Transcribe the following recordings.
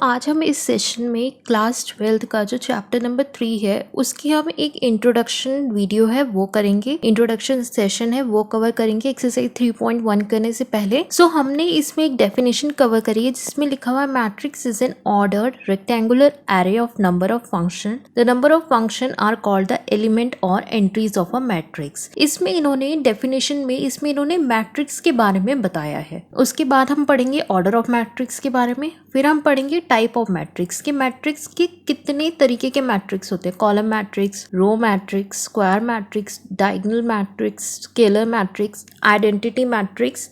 आज हम इस सेशन में क्लास 12th का जो चैप्टर नंबर 3 है उसकी हम एक इंट्रोडक्शन वीडियो है वो करेंगे। इंट्रोडक्शन सेशन है वो कवर करेंगे एक्सरसाइज 3.1 करने से पहले। हमने इसमें एक डेफिनेशन कवर करी है जिसमें लिखा हुआ है matrix is an ordered rectangular array of number of function. The number of function are called the element और एंट्रीज ऑफ अ मैट्रिक्स। इसमें इन्होंने डेफिनेशन में इन्होंने मैट्रिक्स के बारे में बताया है। उसके बाद हम पढ़ेंगे ऑर्डर ऑफ मैट्रिक्स के बारे में, फिर हम पढ़ेंगे टाइप ऑफ मैट्रिक्स के मैट्रिक्स के कितने तरीके के मैट्रिक्स होते हैं, column matrix, row matrix, square matrix, diagonal matrix, scalar matrix, identity matrix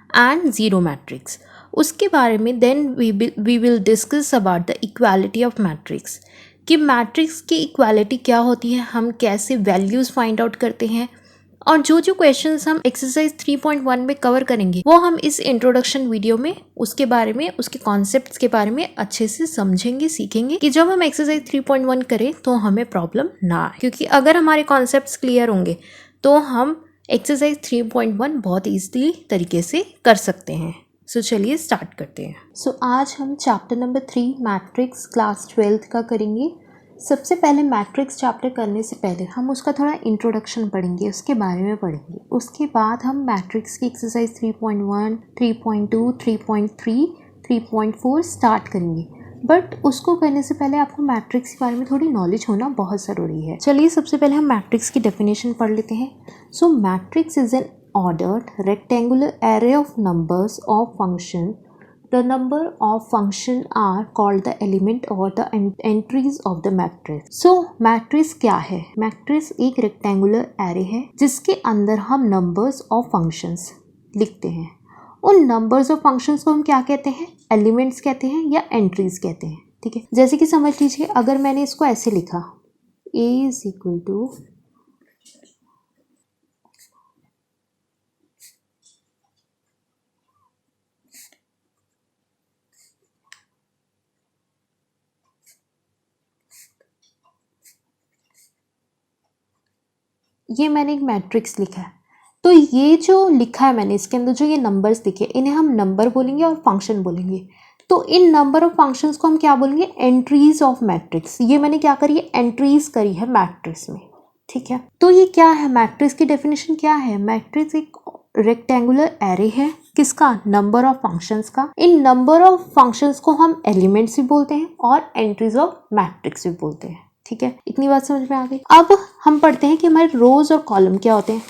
and zero matrix. उसके बारे में then we will discuss about the equality of matrix कि मैट्रिक्स की इक्वालिटी क्या होती है, हम कैसे वैल्यूज फाइंड आउट करते हैं, और जो जो क्वेश्चंस हम एक्सरसाइज 3.1 में कवर करेंगे वो हम इस इंट्रोडक्शन वीडियो में उसके बारे में, उसके कॉन्सेप्ट्स के बारे में अच्छे से समझेंगे, सीखेंगे कि जब हम एक्सरसाइज 3.1 करें तो हमें प्रॉब्लम ना आए। क्योंकि अगर हमारे कॉन्सेप्ट्स क्लियर होंगे तो हम एक्सरसाइज 3.1 बहुत ईजिली तरीके से कर सकते हैं। चलिए स्टार्ट करते हैं। आज हम chapter number 3 matrix class 12th का करेंगे। सबसे पहले मैट्रिक्स चैप्टर करने से पहले हम उसका थोड़ा इंट्रोडक्शन पढ़ेंगे, उसके बारे में पढ़ेंगे। उसके बाद हम मैट्रिक्स की एक्सरसाइज 3.1, 3.2, 3.3, 3.4 स्टार्ट करेंगे। बट उसको करने से पहले आपको मैट्रिक्स के बारे में थोड़ी नॉलेज होना बहुत ज़रूरी है। चलिए सबसे पहले हम मैट्रिक्स की डेफिनेशन पढ़ लेते हैं। Matrix is N ordered rectangular array of numbers of function. The number of function are called the element or the entries of the matrix. Matrix क्या है? मैट्रिक्स एक रेक्टेंगुलर एरे है जिसके अंदर हम नंबर्स ऑफ फंक्शंस लिखते हैं। उन नंबर्स ऑफ फंक्शंस को हम क्या कहते हैं? एलिमेंट्स कहते हैं या एंट्रीज कहते हैं। ठीक है, जैसे कि समझ लीजिए अगर मैंने इसको ऐसे लिखा a इज इक्वल टू ये मैंने एक मैट्रिक्स लिखा है। तो ये जो लिखा है मैंने, इसके अंदर जो ये नंबर्स दिखे इन्हें हम नंबर बोलेंगे और फंक्शन बोलेंगे। तो इन नंबर ऑफ फंक्शंस को हम क्या बोलेंगे? Entries of matrix. ये मैंने क्या करी है? एंट्रीज करी है मैट्रिक्स में। ठीक है, तो ये क्या है? मैट्रिक्स की डेफिनेशन क्या है? मैट्रिक्स एक रेक्टेंगुलर एरे है किसका? नंबर ऑफ फंक्शंस का। इन नंबर ऑफ फंक्शंस को हम एलिमेंट्स भी बोलते हैं और एंट्रीज ऑफ मैट्रिक्स भी बोलते हैं। ठीक है, इतनी बात समझ में आ गई। अब हम पढ़ते हैं कि हमारे रोज और कॉलम क्या होते हैं।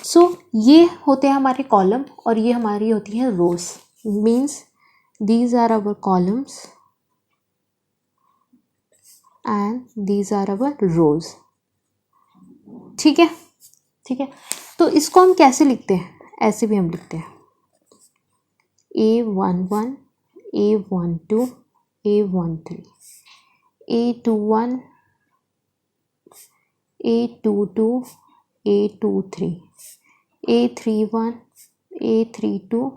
ये होते हैं हमारे कॉलम और ये हमारी होती है rows. Means these are our columns and these are our rows. ठीक है, ठीक है। तो इसको हम कैसे लिखते हैं? ऐसे भी हम लिखते हैं A11, A12, A13, A21, A22, A23, A31, A32,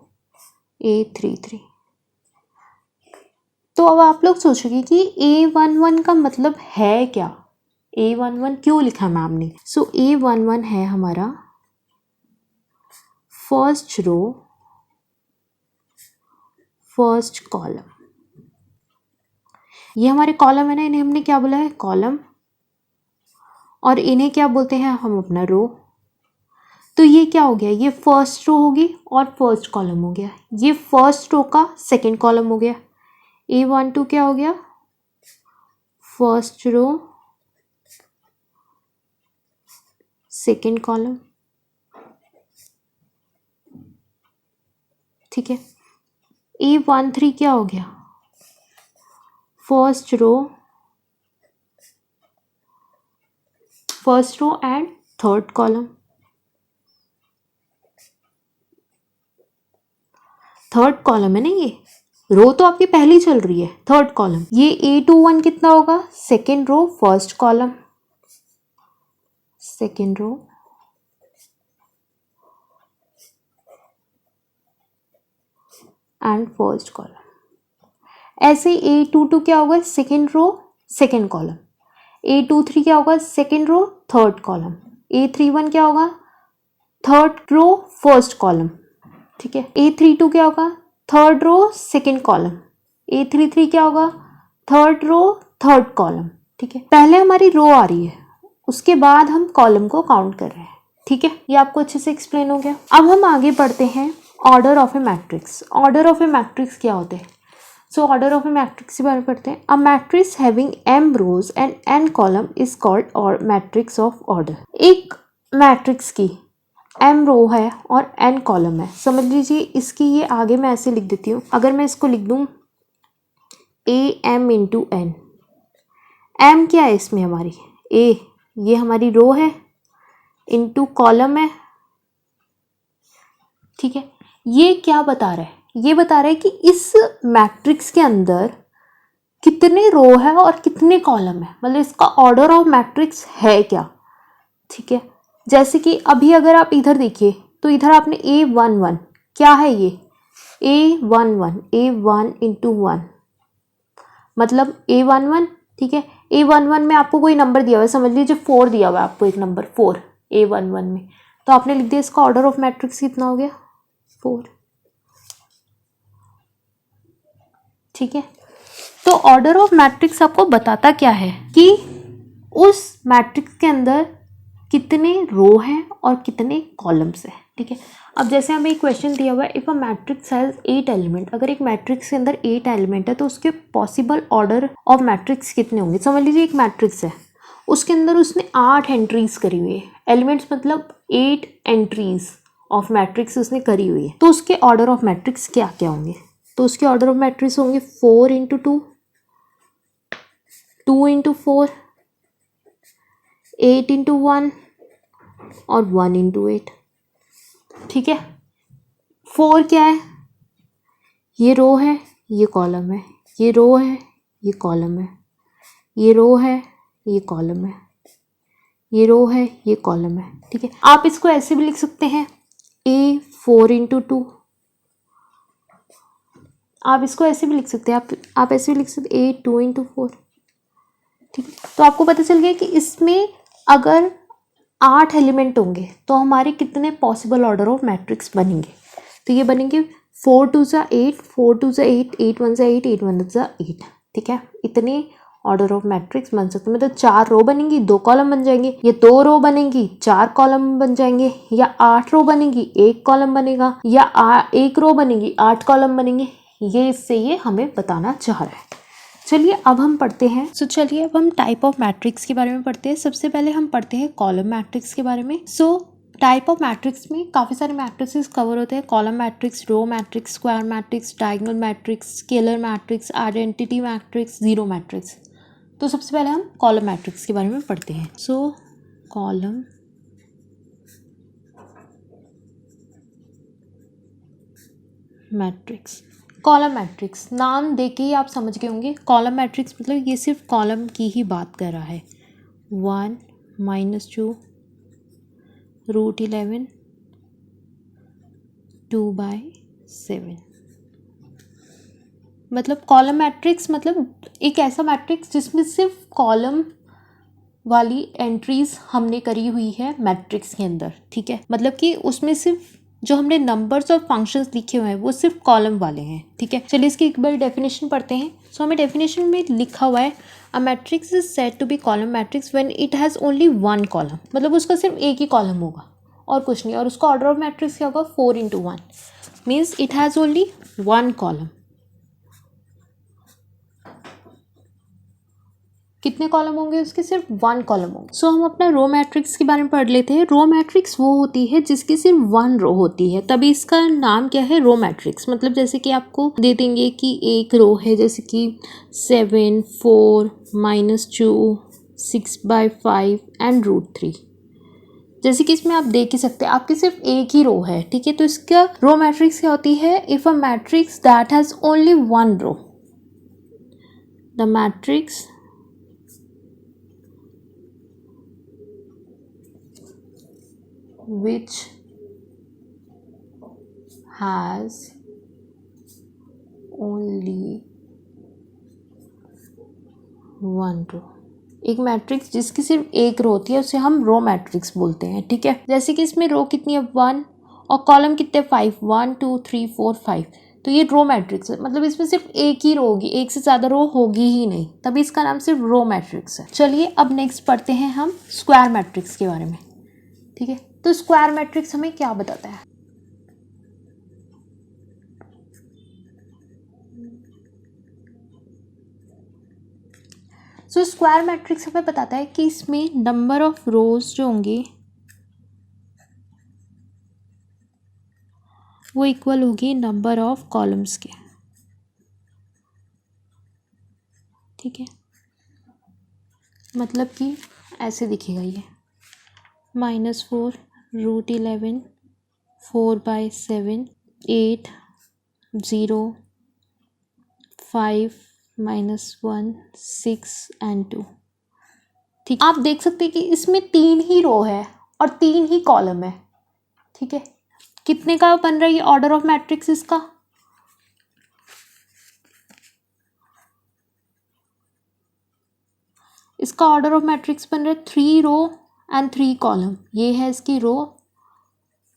A33। तो अब आप लोग सोचोगे कि A11 का मतलब है क्या? A11 क्यों लिखा मैम ने? A11 है हमारा फर्स्ट रो फर्स्ट कॉलम। ये हमारे कॉलम है ना, इन्हें हमने क्या बोला है? कॉलम। और इन्हें क्या बोलते हैं हम? अपना रो। तो ये क्या हो गया? ये फर्स्ट रो होगी और फर्स्ट कॉलम हो गया। ये फर्स्ट रो का सेकंड कॉलम हो गया। A12 क्या हो गया? First row second column. ठीक है, A13 क्या हो गया? First row and third column. Third column है ना, ये रो तो आपकी पहली चल रही है, थर्ड कॉलम। ये A21 कितना होगा? Second row first column, second row and first column. ऐसे A22 क्या होगा? Second row second column. A23 क्या होगा? सेकेंड रो थर्ड कॉलम। A31 क्या होगा? Third row first column. ठीक है, A32 क्या होगा? Third row second column. A33 क्या होगा? थर्ड रो थर्ड कॉलम, ठीक है। पहले हमारी रो आ रही है, उसके बाद हम कॉलम को काउंट कर रहे हैं, ठीक है। ये आपको अच्छे से एक्सप्लेन हो गया। अब हम आगे बढ़ते हैं order of a matrix. Order of a matrix क्या होते हैं? So order of a matrix के बारे में पढ़ते हैं। A matrix having m rows and n column is called और मैट्रिक्स ऑफ ऑर्डर। एक मैट्रिक्स की m रो है और n कॉलम है। समझ लीजिए इसकी ये आगे मैं ऐसे लिख देती हूँ। अगर मैं इसको लिख दूँ am इंटू n, m क्या है इसमें हमारी a, ये हमारी रो है, इंटू कॉलम है, ठीक है। ये क्या बता रहा है? ये बता रहा है कि इस मैट्रिक्स के अंदर कितने रो है और कितने कॉलम है, मतलब इसका ऑर्डर ऑफ मैट्रिक्स है क्या, ठीक है। जैसे कि अभी अगर आप इधर देखिए तो इधर आपने A11, क्या है ये A11, A1 इंटू 1 मतलब A11, ठीक है। A11 में आपको कोई नंबर दिया हुआ है, समझ लीजिए 4 दिया हुआ है आपको, एक नंबर 4 A11 में, तो आपने लिख दिया इसका ऑर्डर ऑफ मैट्रिक्स कितना हो गया 4, ठीक है। तो ऑर्डर ऑफ मैट्रिक्स आपको बताता क्या है कि उस मैट्रिक्स के अंदर कितने रो हैं और कितने कॉलम्स हैं, ठीक है। अब जैसे हमें एक क्वेश्चन दिया हुआ है, if a matrix has 8 element, अगर एक मैट्रिक्स के अंदर 8 एलिमेंट है तो उसके पॉसिबल ऑर्डर ऑफ मैट्रिक्स कितने होंगे। समझ लीजिए एक मैट्रिक्स है, उसके अंदर उसने 8 एंट्रीज करी हुई है, एलिमेंट्स मतलब 8 एंट्रीज ऑफ मैट्रिक्स उसने करी हुई है, तो उसके ऑर्डर ऑफ मैट्रिक्स क्या क्या होंगे। तो उसके ऑर्डर ऑफ मैट्रिक्स होंगे 4 इंटू 2, 2 इंटू 4, 8 इंटू 1 और 1 इंटू 8, ठीक है। 4 क्या है, ये रो है, ये कॉलम है, ये रो है, ये कॉलम है, ये रो है, ये कॉलम है, ये रो है, ये कॉलम है, ठीक है। आप इसको ऐसे भी लिख सकते हैं A4 इंटू 2, आप इसको ऐसे भी लिख सकते हैं, आप ऐसे भी लिख सकते हैं A2 इंटू 4, ठीक है। तो आपको पता चल गया कि इसमें अगर 8 एलिमेंट होंगे तो हमारे कितने पॉसिबल ऑर्डर ऑफ मैट्रिक्स बनेंगे। तो ये बनेंगे 4 2 ज़ा 8, 4 2 ज़ा 8, 8 1 ज़ा 8, 8 1 ज़ा 8, ठीक है। इतने ऑर्डर ऑफ मैट्रिक्स बन सकते हैं, मतलब 4 रो बनेंगी 2 कॉलम बन जाएंगे, या 2 रो बनेंगी 4 कॉलम बन जाएंगे, या 8 रो बनेगी 1 कॉलम बनेगा, या 1 रो बनेगी 8 कॉलम बनेंगे। ये इससे ये हमें बताना चाह रहा है। चलिए अब हम पढ़ते हैं। चलिए अब हम टाइप ऑफ मैट्रिक्स के बारे में पढ़ते हैं। सबसे पहले हम पढ़ते हैं कॉलम मैट्रिक्स के बारे में। टाइप ऑफ मैट्रिक्स में काफ़ी सारे मैट्रिक्स कवर होते हैं। Column matrix, row matrix, square matrix, diagonal matrix, scalar matrix, identity matrix, zero matrix. तो सबसे पहले हम कॉलम मैट्रिक्स के बारे में पढ़ते हैं। कॉलम मैट्रिक्स, कॉलम मैट्रिक्स नाम देके ही आप समझ गए होंगे। कॉलम मैट्रिक्स मतलब ये सिर्फ कॉलम की ही बात कर रहा है। 1 -2 √11 2/7, मतलब कॉलम मैट्रिक्स मतलब एक ऐसा मैट्रिक्स जिसमें सिर्फ कॉलम वाली एंट्रीज हमने करी हुई है मैट्रिक्स के अंदर, ठीक है। मतलब कि उसमें सिर्फ जो हमने नंबर्स और फंक्शंस लिखे हुए हैं वो सिर्फ कॉलम वाले हैं, ठीक है। चलिए इसकी एक बार डेफिनेशन पढ़ते हैं। हमें डेफिनेशन में लिखा हुआ है a matrix is said to be column matrix when it has only 1 column, मतलब उसका सिर्फ एक ही कॉलम होगा और कुछ नहीं, और उसका ऑर्डर ऑफ मैट्रिक्स क्या होगा 4 into 1, means it has only 1 column. कितने कॉलम होंगे उसके, सिर्फ 1 कॉलम होंगे। हम अपना रो मैट्रिक्स के बारे में पढ़ लेते हैं। रो मैट्रिक्स वो होती है जिसकी सिर्फ 1 रो होती है, तभी इसका नाम क्या है, रो मैट्रिक्स। मतलब जैसे कि आपको दे देंगे कि एक रो है जैसे कि 7 4 -2 6/5 एंड √3, जैसे कि इसमें आप देख ही सकते हैं आपकी सिर्फ एक ही रो है, ठीक है। तो इसका रो मैट्रिक्स क्या होती है, if a matrix that has only 1 row, the matrix which has only 1 row, एक मैट्रिक्स जिसकी सिर्फ एक रो होती है उसे हम रो मैट्रिक्स बोलते हैं, ठीक है। जैसे कि इसमें रो कितनी है 1 और कॉलम कितने 5, 1 2 3 4 5, तो ये रो मैट्रिक्स है, मतलब इसमें सिर्फ एक ही रो होगी, एक से ज़्यादा रो होगी ही नहीं, तभी इसका नाम सिर्फ रो मैट्रिक्स है। चलिए अब नेक्स्ट पढ़ते हैं हम स्क्वायर मैट्रिक्स के बारे में। ठीक है, तो स्क्वायर मैट्रिक्स हमें क्या बताता है? सो स्क्वायर मैट्रिक्स हमें बताता है कि इसमें नंबर ऑफ रोज जो होंगे वो इक्वल होगी नंबर ऑफ कॉलम्स के। ठीक है, मतलब कि ऐसे दिखेगा ये -4√11 4/7 8 0 5 -1 6 and 2। ठीक, आप देख सकते हैं कि इसमें 3 ही रो है और 3 ही कॉलम है। ठीक है, कितने का बन रहा है ये ऑर्डर ऑफ मैट्रिक्स इसका? इसका ऑर्डर ऑफ मैट्रिक्स बन रहा है 3 रो एंड 3 कॉलम। ये है इसकी रो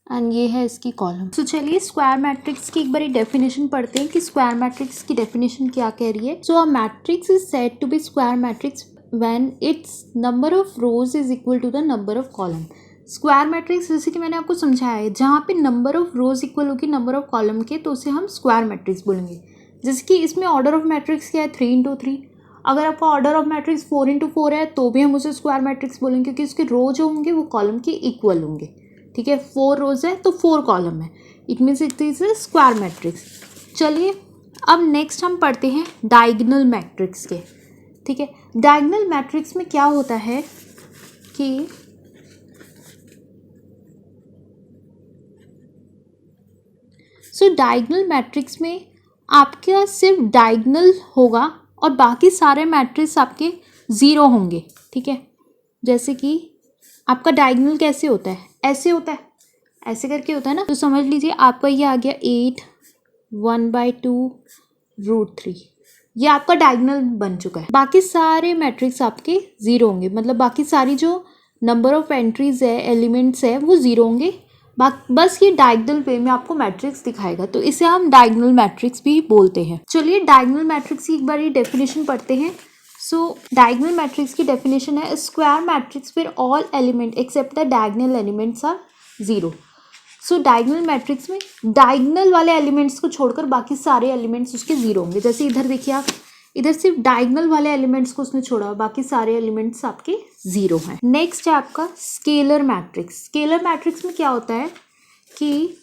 एंड ये है इसकी कॉलम। तो चलिए स्क्वायर मैट्रिक्स की एक बार डेफिनेशन पढ़ते हैं कि स्क्वायर मैट्रिक्स की डेफिनेशन क्या कह रही है। So a matrix is said to be square matrix when its number of rows is equal to the number of column. Square matrix जैसे कि मैंने आपको समझाया है, जहाँ पे नंबर ऑफ रोज इक्वल होगी नंबर ऑफ कॉलम के, तो उसे हम स्क्वायर मैट्रिक्स बोलेंगे। जैसे कि इसमें ऑर्डर ऑफ मैट्रिक्स क्या है 3x3। अगर आपका ऑर्डर ऑफ मैट्रिक्स 4x4 है तो भी हम उसे स्क्वायर मैट्रिक्स बोलेंगे, क्योंकि उसके रो जो होंगे वो कॉलम के इक्वल होंगे। ठीक है, 4 रोज है तो 4 कॉलम है, it means it is a square matrix. चलिए अब नेक्स्ट हम पढ़ते हैं डायगोनल मैट्रिक्स के। ठीक है, डायगोनल मैट्रिक्स में क्या होता है कि डायगोनल मैट्रिक्स में आपका सिर्फ डायगोनल होगा और बाकी सारे मैट्रिक्स आपके ज़ीरो होंगे। ठीक है, जैसे कि आपका डायगोनल कैसे होता है, ऐसे होता है, ऐसे करके होता है ना। तो समझ लीजिए आपका ये आ गया 8 1/2√3, ये आपका डायगोनल बन चुका है। बाकी सारे मैट्रिक्स आपके ज़ीरो होंगे, मतलब बाकी सारी जो नंबर ऑफ एंट्रीज है, एलिमेंट्स है, वो ज़ीरो होंगे। बस ये डायगोनल वे में आपको मैट्रिक्स दिखाएगा, तो इसे हम डायगोनल मैट्रिक्स भी बोलते हैं। चलिए डायगोनल मैट्रिक्स की एक बार ये डेफिनेशन पढ़ते हैं। सो डायगोनल मैट्रिक्स की डेफिनेशन है square matrix where all element except the diagonal elements are zero. So diagonal matrix में डायगोनल वाले एलिमेंट्स को छोड़कर बाकी सारे एलिमेंट्स उसके ज़ीरो होंगे। जैसे इधर देखिए आप, इधर सिर्फ डायगोनल वाले एलिमेंट्स को उसने छोड़ा, बाकी सारे एलिमेंट्स आपके ज़ीरो हैं। नेक्स्ट है आपका स्केलर मैट्रिक्स। स्केलर मैट्रिक्स में क्या होता है कि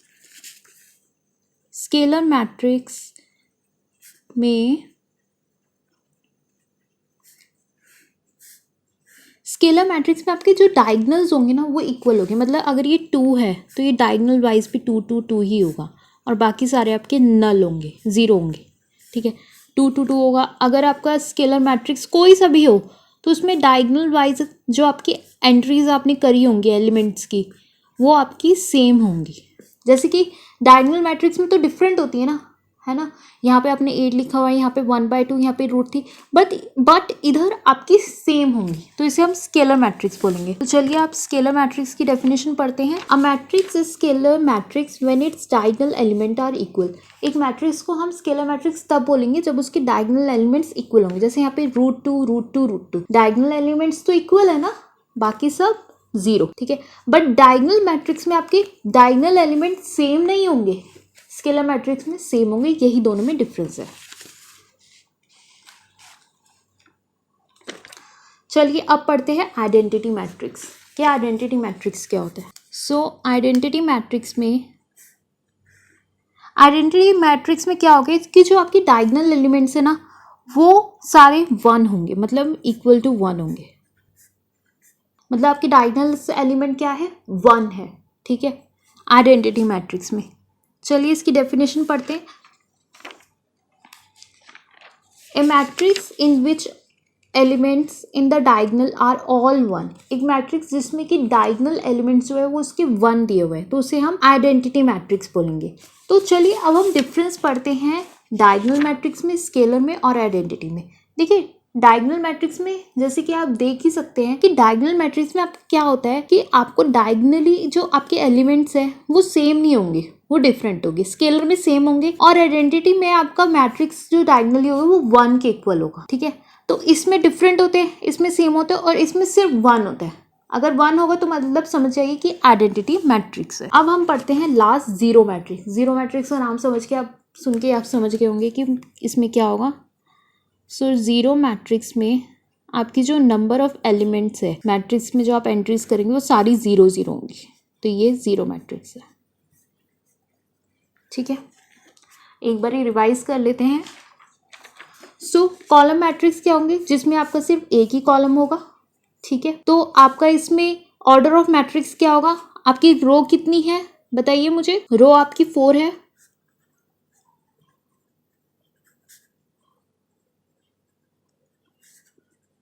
स्केलर मैट्रिक्स में आपके जो डायगोनल्स होंगे ना वो इक्वल होंगे। मतलब अगर ये 2 है तो ये डायगोनल वाइज भी 2 2 2 ही होगा और बाकी सारे आपके नल होंगे, ज़ीरो होंगे। ठीक है, 2 2 2 होगा। अगर आपका स्केलर मैट्रिक्स कोई सा भी हो तो उसमें डायगोनल वाइज जो आपकी एंट्रीज आपने करी होंगी एलिमेंट्स की, वो आपकी सेम होंगी। जैसे कि डायगोनल मैट्रिक्स में तो डिफरेंट होती है ना, है ना। यहाँ पे आपने 8 लिखा हुआ है, यहाँ पे 1/2, यहाँ पे √3, बट इधर आपकी सेम होंगी, तो इसे हम स्केलर मैट्रिक्स बोलेंगे। तो चलिए आप स्केलर मैट्रिक्स की डेफिनेशन पढ़ते हैं। A matrix is scalar matrix when its diagonal element are equal. एक मैट्रिक्स को हम स्केलर मैट्रिक्स तब बोलेंगे जब उसके डायगोनल एलिमेंट्स इक्वल होंगे। जैसे यहाँ पे √2 √2 √2, डायगोनल एलिमेंट्स तो इक्वल है ना, बाकी सब ज़ीरो। ठीक है, बट डायगोनल मैट्रिक्स में आपके डायगोनल एलिमेंट सेम नहीं होंगे, स्केलर मैट्रिक्स में सेम होंगे। यही दोनों में डिफरेंस है। चलिए अब पढ़ते हैं आइडेंटिटी मैट्रिक्स। क्या आइडेंटिटी मैट्रिक्स क्या होता है? सो आइडेंटिटी मैट्रिक्स में क्या होगा कि जो आपकी डायगोनल एलिमेंट्स है ना वो सारे 1 होंगे, मतलब इक्वल टू 1 होंगे। मतलब आपकी डायगोनल एलिमेंट क्या है, 1 है। ठीक है, आइडेंटिटी मैट्रिक्स में। चलिए इसकी डेफिनेशन पढ़ते हैं। A matrix in which elements in the diagonal are all 1। एक मैट्रिक्स जिसमें कि डायगोनल एलिमेंट्स जो है वो उसके 1 दिए हुए हैं, तो उसे हम आइडेंटिटी मैट्रिक्स बोलेंगे। तो चलिए अब हम डिफरेंस पढ़ते हैं डायगोनल मैट्रिक्स में, स्केलर में और आइडेंटिटी में। देखिए डायगोनल मैट्रिक्स में जैसे कि आप देख ही सकते हैं कि डायगोनल मैट्रिक्स में आपका क्या होता है कि आपको डायगोनली जो आपके एलिमेंट्स हैं वो सेम नहीं होंगे, वो डिफरेंट होगी, स्केलर में सेम होंगे, और आइडेंटिटी में आपका मैट्रिक्स जो डायगोनली होगा वो 1 के इक्वल होगा, ठीक है। तो इसमें डिफरेंट होते हैं, इसमें सेम होते हैं, और इसमें सिर्फ 1 होता है। अगर 1 होगा तो मतलब समझ जाइए कि आइडेंटिटी मैट्रिक्स है। अब हम पढ़ते हैं last zero matrix. Zero matrix का नाम समझ के आप सुन के आप समझ गए होंगे कि इसमें क्या होगा। सो जीरो मैट्रिक्स में आपकी जो नंबर ऑफ एलिमेंट्स है मैट्रिक्स में जो आप एंट्रीज करेंगे वो सारी 0 0 होंगी, तो ये जीरो मैट्रिक्स है, ठीक है। एक बार रिवाइज कर लेते हैं। सो कॉलम मैट्रिक्स क्या होंगे, जिसमें आपका सिर्फ एक ही कॉलम होगा, ठीक है। तो आपका इसमें ऑर्डर ऑफ मैट्रिक्स क्या होगा, आपकी रो कितनी है बताइए मुझे। रो आपकी 4 है,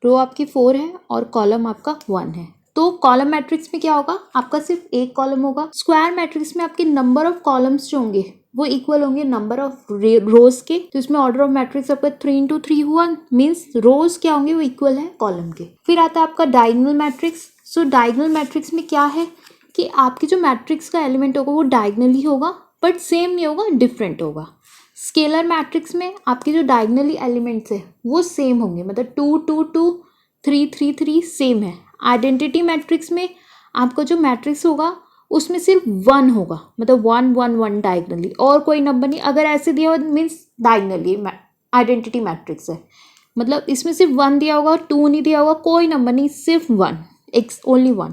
रो आपकी 4 है और कॉलम आपका 1 है। तो कॉलम मैट्रिक्स में क्या होगा, आपका सिर्फ एक कॉलम होगा। स्क्वायर मैट्रिक्स में आपके नंबर ऑफ कॉलम्स जो होंगे वो इक्वल होंगे नंबर ऑफ रोज के। तो इसमें ऑर्डर ऑफ मैट्रिक्स आपका 3 into 3 हुआ, मींस रोज क्या होंगे वो इक्वल है कॉलम के। फिर आता है आपका डायगोनल मैट्रिक्स। सो डायगोनल मैट्रिक्स में क्या है कि आपकी जो मैट्रिक्स का एलिमेंट होगा वो डायगोनली होगा, बट सेम नहीं होगा, डिफरेंट होगा। स्केलर मैट्रिक्स में आपके जो डायगोनली एलिमेंट्स है वो सेम होंगे, मतलब 2 2 2 3 3 3 सेम है। आइडेंटिटी मैट्रिक्स में आपका जो मैट्रिक्स होगा उसमें सिर्फ 1 होगा, मतलब 1 1 1 डायगोनली, और कोई नंबर नहीं। अगर ऐसे दिया हुआ मीन्स डायगोनली आइडेंटिटी मैट्रिक्स है, मतलब इसमें सिर्फ 1 दिया होगा, 2 नहीं दिया होगा, कोई नंबर नहीं, सिर्फ 1, ओनली 1।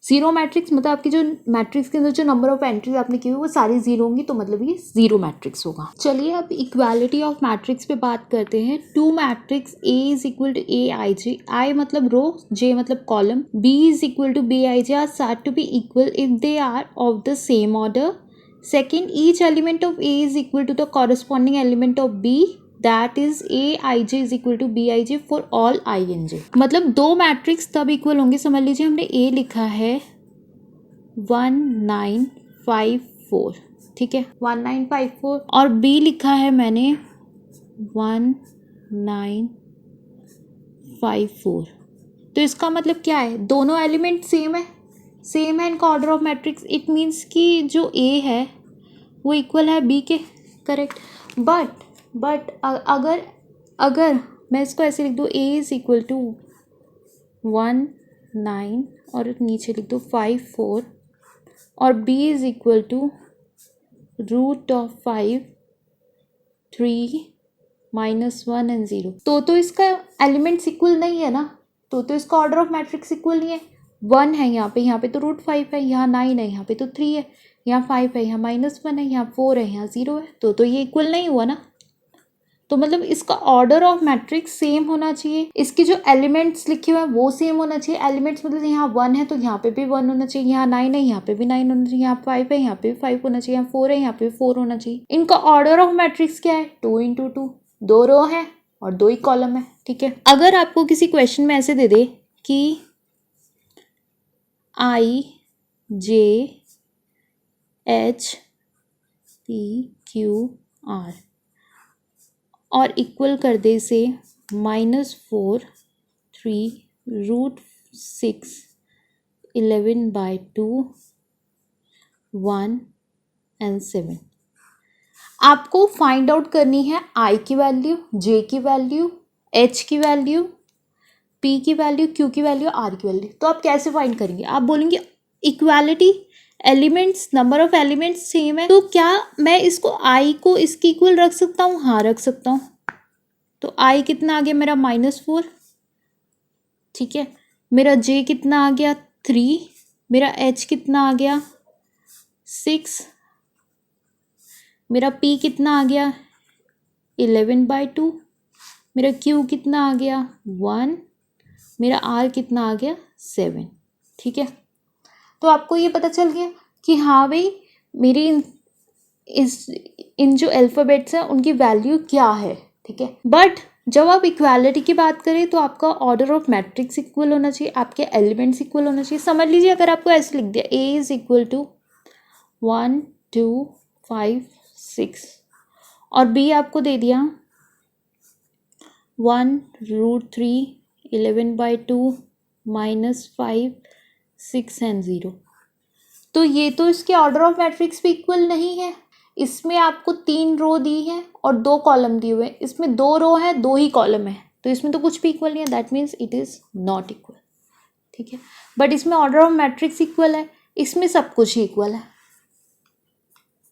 जीरो मैट्रिक्स मतलब आपकी जो मैट्रिक्स के अंदर जो नंबर ऑफ एंट्रीज आपने की हुई वो सारी जीरो होंगी, तो मतलब ये जीरो मैट्रिक्स होगा। चलिए अब इक्वालिटी ऑफ मैट्रिक्स पे बात करते हैं। Two matrix A is equal to A I J, I मतलब रो, जे मतलब column, B is equal to B I J are said to be equal if they are of the same order. Second, each element of A is equal to the corresponding element of B, that is a I j is equal to B I j for all i and j. मतलब दो matrix तब equal होंगे, समझ लीजिए हमने ए लिखा है 1954, ठीक है 1954, और बी लिखा है मैंने 1954। तो इसका मतलब क्या है, दोनों एलिमेंट सेम है इनका order of matrix. It means कि जो ए है वो इक्वल है बी के, करेक्ट। बट अगर मैं इसको ऐसे लिख दूँ, ए इज इक्वल टू 19 और नीचे लिख दूँ 54, और b is equal to √5 3 -1 and 0, तो इसका एलिमेंट्स इक्वल नहीं है ना, तो इसका ऑर्डर ऑफ मैट्रिक्स इक्वल नहीं है। 1 है यहाँ पे तो √5 है, यहाँ 9 है, यहाँ पे तो 3 है, यहाँ 5 है, यहाँ -1 है, यहाँ 4 है, यहाँ 0 है, तो ये इक्वल नहीं हुआ ना। तो मतलब इसका ऑर्डर ऑफ मैट्रिक्स सेम होना चाहिए, इसके जो एलिमेंट्स लिखे हुए हैं वो सेम होना चाहिए। एलिमेंट्स मतलब यहाँ 1 है तो यहाँ पे भी 1 होना चाहिए, यहाँ 9 है यहाँ पे भी 9 होना चाहिए, यहाँ 5 है यहाँ पे भी 5 होना चाहिए, यहाँ 4 है यहाँ पे भी 4 होना चाहिए। इनका ऑर्डर ऑफ मैट्रिक्स क्या है, 2 into 2, 2 रो है और 2 ही कॉलम है, ठीक है। अगर आपको किसी क्वेश्चन में ऐसे दे दे कि I J H P Q R और इक्वल कर दे इसे -4 3 √6 11/2 1 and 7, आपको फाइंड आउट करनी है आई की वैल्यू, जे की वैल्यू, एच की वैल्यू, पी की वैल्यू, क्यू की वैल्यू, आर की वैल्यू। तो आप कैसे फाइंड करेंगे, आप बोलेंगे equality elements, number of elements same है, तो क्या मैं इसको आई को इसके इक्वल रख सकता हूँ, हाँ रख सकता हूँ। तो आई कितना आ गया मेरा -4, ठीक है। मेरा जे कितना आ गया 3, मेरा एच कितना आ गया 6, मेरा पी कितना आ गया 11/2, मेरा क्यू कितना आ गया 1, मेरा आर कितना आ गया 7, ठीक है। तो आपको ये पता चल गया कि हाँ भाई मेरी इन जो अल्फ़ाबेट्स हैं उनकी वैल्यू क्या है, ठीक है। बट जब आप इक्वालिटी की बात करें तो आपका ऑर्डर ऑफ मैट्रिक्स इक्वल होना चाहिए, आपके एलिमेंट्स इक्वल होना चाहिए। समझ लीजिए अगर आपको ऐसे लिख दिया ए इज इक्वल टू 1 2 5 6 और बी आपको दे दिया 1 √3 11/2 -5 6 and 0, तो ये तो इसके ऑर्डर ऑफ मैट्रिक्स भी इक्वल नहीं है, इसमें आपको 3 रो दी है और 2 कॉलम दिए हुए हैं, इसमें 2 रो है 2 ही कॉलम है, तो इसमें तो कुछ भी इक्वल नहीं है, that means it is not equal, ठीक है। बट इसमें ऑर्डर ऑफ मैट्रिक्स इक्वल है, इसमें सब कुछ ही इक्वल है,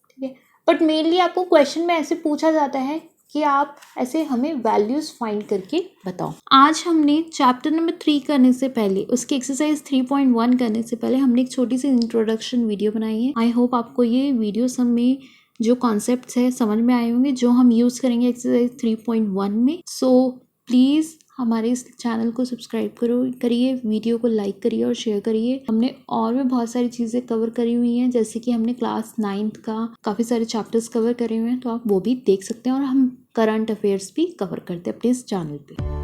ठीक है। बट मेनली आपको क्वेश्चन में ऐसे पूछा जाता है कि आप ऐसे हमें वैल्यूज फाइंड करके बताओ। आज हमने चैप्टर नंबर 3 करने से पहले, उसकी एक्सरसाइज 3.1 करने से पहले हमने एक छोटी सी इंट्रोडक्शन वीडियो बनाई है। आई होप आपको ये वीडियो सब में जो कॉन्सेप्ट्स है समझ में आए होंगे, जो हम यूज़ करेंगे एक्सरसाइज 3.1 में। सो प्लीज़ हमारे इस चैनल को सब्सक्राइब करिए, वीडियो को लाइक करिए और शेयर करिए। हमने और भी बहुत सारी चीज़ें कवर करी हुई हैं, जैसे कि हमने क्लास 9th का काफ़ी सारे चैप्टर्स कवर करे हुए हैं, तो आप वो भी देख सकते हैं, और हम करंट अफेयर्स भी कवर करते हैं अपने इस चैनल पे।